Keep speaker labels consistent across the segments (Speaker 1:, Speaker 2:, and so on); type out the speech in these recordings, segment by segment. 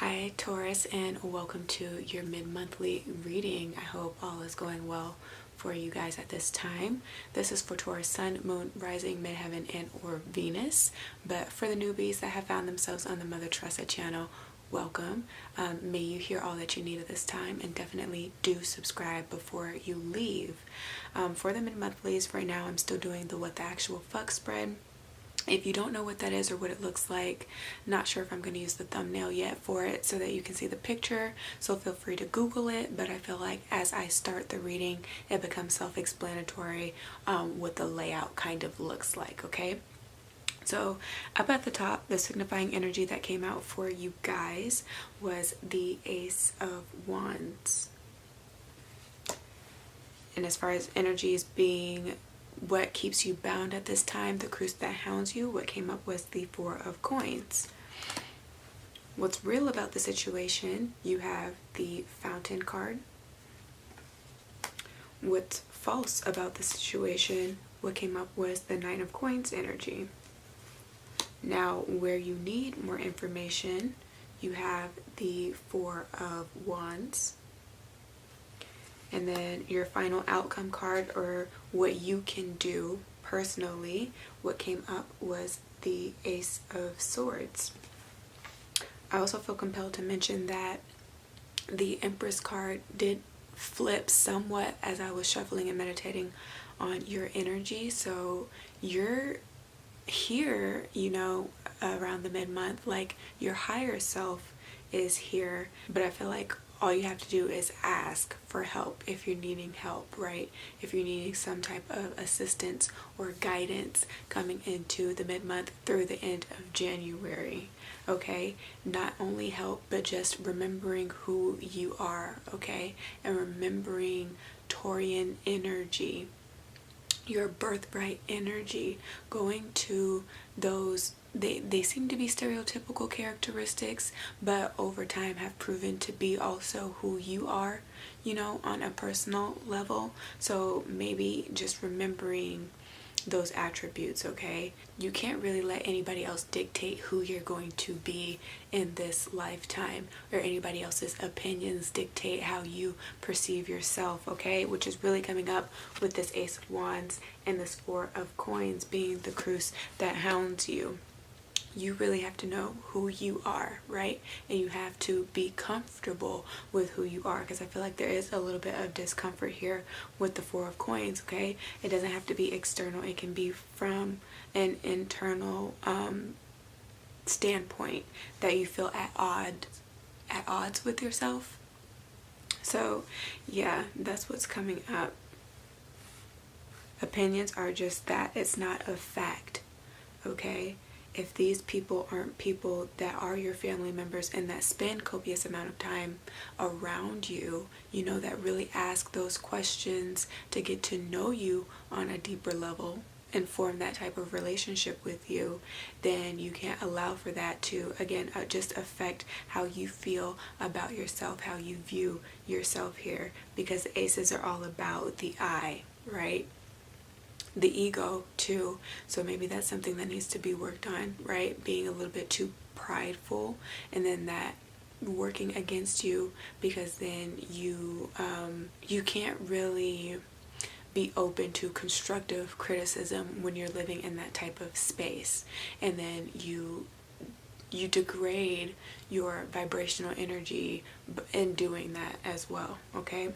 Speaker 1: Hi Taurus, and welcome to your mid-monthly reading. I hope all is going well for you guys at this time. This is for Taurus Sun, Moon, Rising, Midheaven, and or Venus. But for the newbies that have found themselves on the Mother Teresa channel, welcome. May you hear all that you need at this time, and definitely do subscribe before you leave. For the mid-monthlies, right now I'm still doing the What the Actual Fuck spread. If you don't know what that is or what it looks like, not sure if I'm going to use the thumbnail yet for it so that you can see the picture, so feel free to Google it. But I feel like as I start the reading, it becomes self-explanatory what the layout kind of looks like, okay? So up at the top, the signifying energy that came out for you guys was the Ace of Wands. And as far as energies being what keeps you bound at this time, the cruise that hounds you, what came up was the Four of Coins. What's real about the situation, you have the Fountain card. What's false about the situation, what came up was the Nine of Coins energy. Now, where you need more information, you have the Four of Wands. And then your final outcome card, or what you can do personally, what came up was the Ace of Swords. I also feel compelled to mention that the Empress card did flip somewhat as I was shuffling and meditating on your energy. So you're here, you know, around the mid-month, like your higher self is here, but I feel like all you have to do is ask for help if you're needing help, right? If you're needing some type of assistance or guidance coming into the mid-month through the end of January, okay? Not only help, but just remembering who you are, okay? And remembering Taurian energy, your birthright energy, going to those they seem to be stereotypical characteristics, but over time have proven to be also who you are, you know, on a personal level. So maybe just remembering those attributes, okay? You can't really let anybody else dictate who you're going to be in this lifetime, or anybody else's opinions dictate how you perceive yourself, okay? Which is really coming up with this Ace of Wands and this Four of Coins being the cruise that hounds you. You really have to know who you are, right? And you have to be comfortable with who you are, because I feel like there is a little bit of discomfort here with the Four of Coins, okay? It doesn't have to be external. It can be from an internal standpoint that you feel at odds with yourself. So yeah, that's what's coming up. Opinions are just that. It's not a fact, okay? If these people aren't people that are your family members and that spend copious amount of time around you, you know, that really ask those questions to get to know you on a deeper level and form that type of relationship with you, then you can't allow for that to, again, just affect how you feel about yourself, how you view yourself here, because the aces are all about the I, right? The ego too. So maybe that's something that needs to be worked on, right? Being a little bit too prideful, and then that working against you, because then you can't really be open to constructive criticism when you're living in that type of space, and then you degrade your vibrational energy in doing that as well, okay?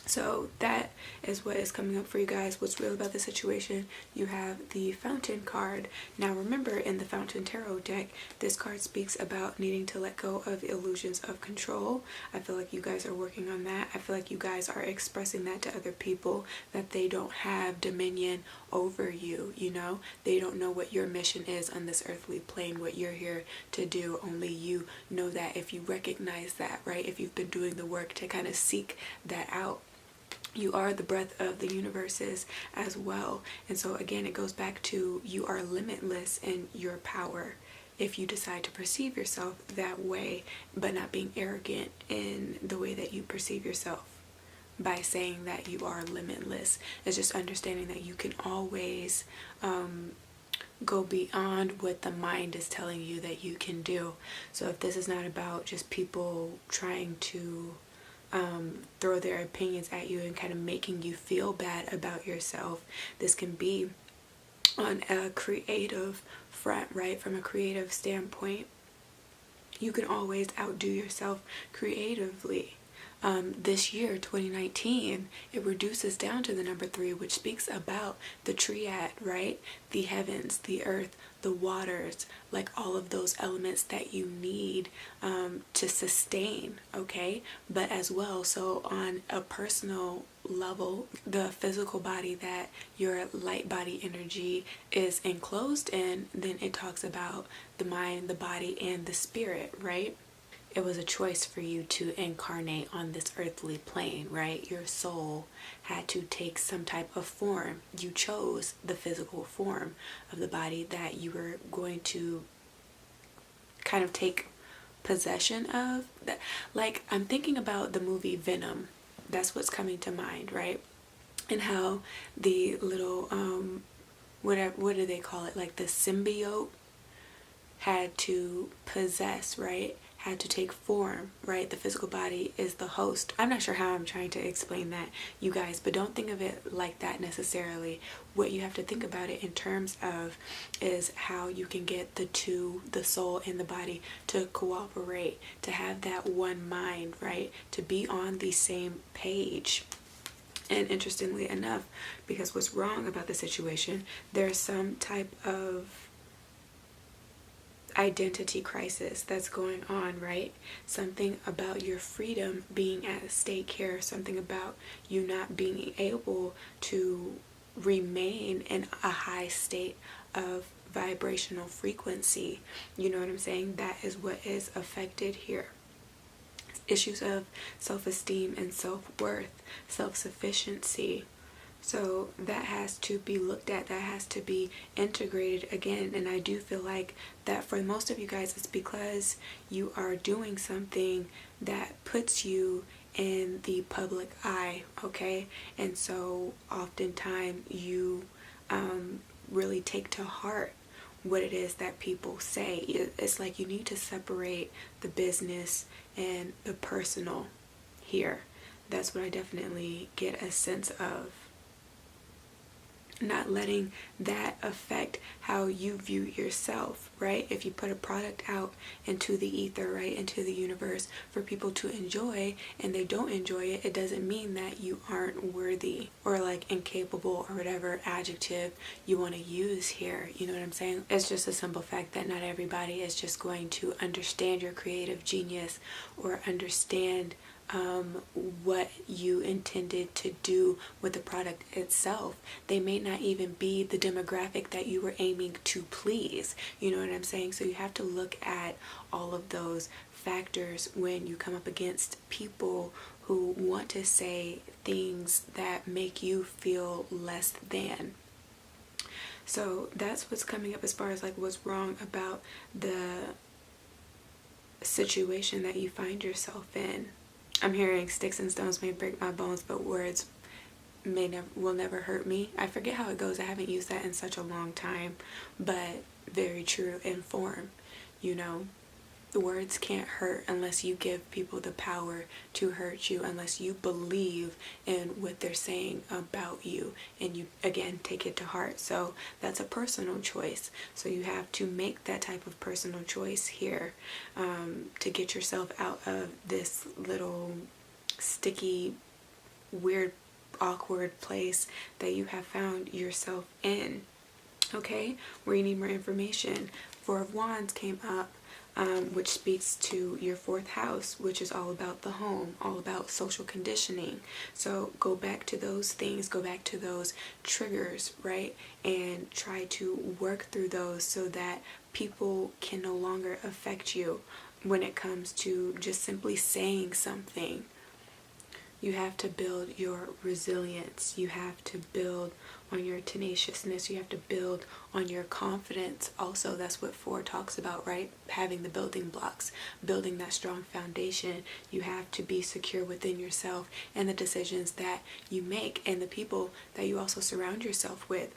Speaker 1: So that is what is coming up for you guys. What's real about the situation, you have the Fountain card. Now remember, in the Fountain Tarot deck, this card speaks about needing to let go of illusions of control. I feel like you guys are working on that. I feel like you guys are expressing that to other people, that they don't have dominion over you, you know? They don't know what your mission is on this earthly plane, what you're here to do. Only you know that. If you recognize that, right? If you've been doing the work to kind of seek that out. You are the breath of the universes as well. And so again, it goes back to, you are limitless in your power if you decide to perceive yourself that way, but not being arrogant in the way that you perceive yourself by saying that you are limitless. It's just understanding that you can always go beyond what the mind is telling you that you can do. So if this is not about just people trying to throw their opinions at you and kind of making you feel bad about yourself, this can be on a creative front, right? From a creative standpoint, you can always outdo yourself creatively. This year, 2019, it reduces down to the number 3, which speaks about the triad, right? The heavens, the earth, the waters, like all of those elements that you need to sustain, okay? But as well, so on a personal level, the physical body that your light body energy is enclosed in, then it talks about the mind, the body, and the spirit, right? It was a choice for you to incarnate on this earthly plane, right? Your soul had to take some type of form. You chose the physical form of the body that you were going to kind of take possession of. Like, I'm thinking about the movie Venom. That's what's coming to mind, right? And how the little, what do they call it? Like the symbiote had to possess, right? Had to take form, right? The physical body is the host. I'm not sure how I'm trying to explain that, you guys, but don't think of it like that necessarily. What you have to think about it in terms of is how you can get the two, the soul and the body, to cooperate, to have that one mind, right? To be on the same page. And interestingly enough, because what's wrong about the situation, there's some type of identity crisis that's going on, right? Something about your freedom being at stake here, something about you not being able to remain in a high state of vibrational frequency. You know what I'm saying? That is what is affected here. Issues of self-esteem and self-worth, self-sufficiency. So that has to be looked at, that has to be integrated again. And I do feel like that for most of you guys, it's because you are doing something that puts you in the public eye, okay? And so oftentimes you really take to heart what it is that people say. It's like you need to separate the business and the personal here. That's what I definitely get a sense of. Not letting that affect how you view yourself, right? If you put a product out into the ether, right, into the universe for people to enjoy, and they don't enjoy it, it doesn't mean that you aren't worthy or like incapable or whatever adjective you want to use here. You know what I'm saying? It's just a simple fact that not everybody is just going to understand your creative genius or understand what you intended to do with the product itself. They may not even be the demographic that you were aiming to please. You know what I'm saying? So you have to look at all of those factors when you come up against people who want to say things that make you feel less than. So that's what's coming up as far as like what's wrong about the situation that you find yourself in. I'm hearing sticks and stones may break my bones, but words will never hurt me. I forget how it goes. I haven't used that in such a long time, but very true in form. You know, the words can't hurt unless you give people the power to hurt you, unless you believe in what they're saying about you and you, again, take it to heart. So that's a personal choice. So you have to make that type of personal choice here to get yourself out of this little sticky, weird, awkward place that you have found yourself in. Okay, where you need more information. Four of Wands came up, which speaks to your 4th house, which is all about the home, all about social conditioning. So go back to those things, go back to those triggers, right? And try to work through those so that people can no longer affect you when it comes to just simply saying something. You have to build your resilience. You have to build on your tenaciousness. You have to build on your confidence. Also, that's what 4 talks about, right? Having the building blocks, building that strong foundation. You have to be secure within yourself and the decisions that you make and the people that you also surround yourself with.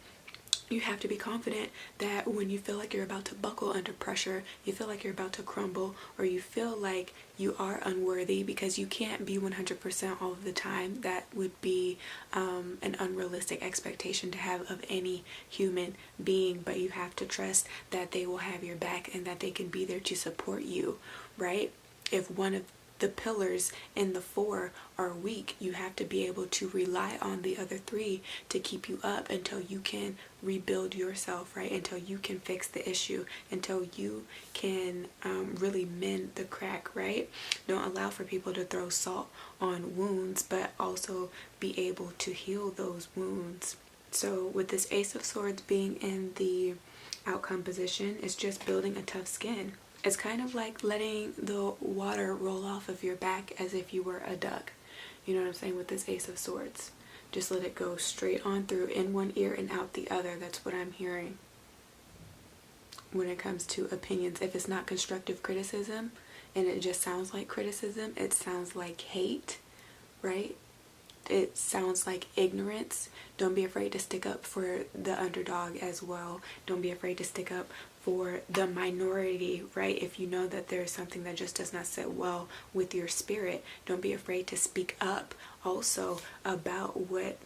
Speaker 1: You have to be confident that when you feel like you're about to buckle under pressure, you feel like you're about to crumble, or you feel like you are unworthy, because you can't be 100% all of the time. That would be an unrealistic expectation to have of any human being, but you have to trust that they will have your back and that they can be there to support you, right? If one of the pillars in the 4 are weak, you have to be able to rely on the other 3 to keep you up until you can rebuild yourself, right? Until you can fix the issue, until you can really mend the crack, right? Don't allow for people to throw salt on wounds, but also be able to heal those wounds. So with this Ace of Swords being in the outcome position, it's just building a tough skin. It's kind of like letting the water roll off of your back as if you were a duck. You know what I'm saying with this Ace of Swords? Just let it go straight on through, in one ear and out the other. That's what I'm hearing when it comes to opinions. If it's not constructive criticism and it just sounds like criticism, it sounds like hate, right? It sounds like ignorance. Don't be afraid to stick up for the underdog as well. Don't be afraid to stick up for the minority, right? If you know that there's something that just does not sit well with your spirit, don't be afraid to speak up also about what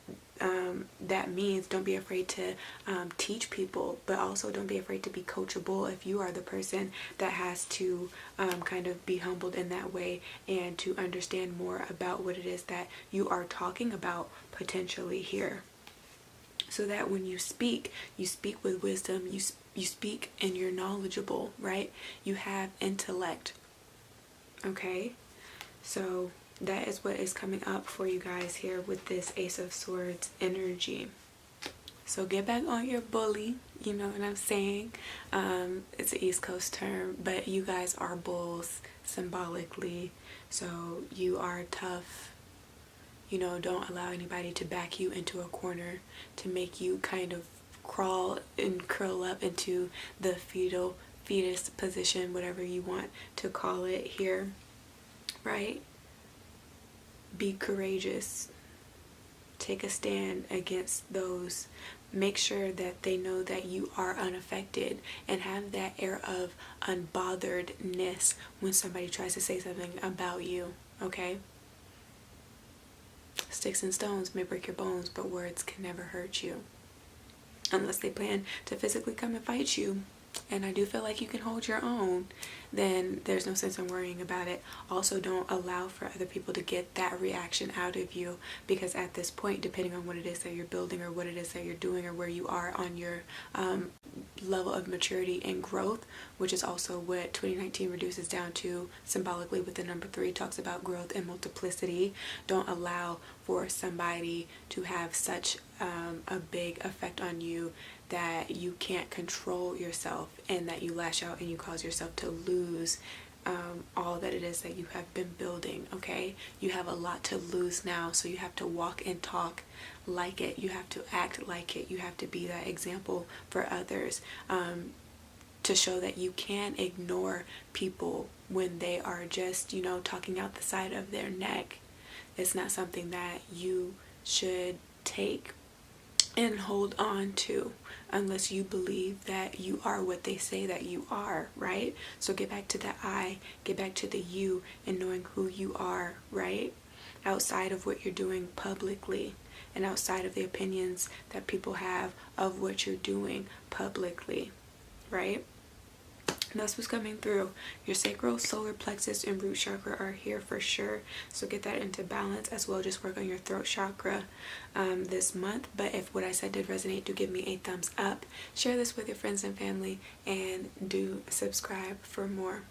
Speaker 1: that means. Don't be afraid to teach people, but also don't be afraid to be coachable if you are the person that has to kind of be humbled in that way and to understand more about what it is that you are talking about potentially here. So that when you speak with wisdom, you speak and you're knowledgeable, right? You have intellect, okay? So that is what is coming up for you guys here with this Ace of Swords energy. So get back on your bully, you know what I'm saying? It's an East Coast term, but you guys are bulls symbolically. So you are tough. You know, don't allow anybody to back you into a corner to make you kind of crawl and curl up into the fetus position, whatever you want to call it here, right? Be courageous. Take a stand against those. Make sure that they know that you are unaffected and have that air of unbotheredness when somebody tries to say something about you, okay? Sticks and stones may break your bones, but words can never hurt you. Unless they plan to physically come and fight you. And I do feel like you can hold your own, then there's no sense in worrying about it. Also, don't allow for other people to get that reaction out of you, because at this point, depending on what it is that you're building or what it is that you're doing or where you are on your level of maturity and growth, which is also what 2019 reduces down to symbolically with the number 3, talks about growth and multiplicity. Don't allow for somebody to have such a big effect on you that you can't control yourself and that you lash out and you cause yourself to lose all that it is that you have been building, okay? You have a lot to lose now, so you have to walk and talk like it. You have to act like it. You have to be that example for others to show that you can ignore people when they are just, you know, talking out the side of their neck. It's not something that you should take and hold on to unless you believe that you are what they say that you are, right? So get back to the I, get back to the you, and knowing who you are, right? Outside of what you're doing publicly and outside of the opinions that people have of what you're doing publicly, right? And that's what's coming through. Your sacral, solar plexus, and root chakra are here for sure. So get that into balance as well. Just work on your throat chakra this month. But if what I said did resonate, do give me a thumbs up. Share this with your friends and family, and do subscribe for more.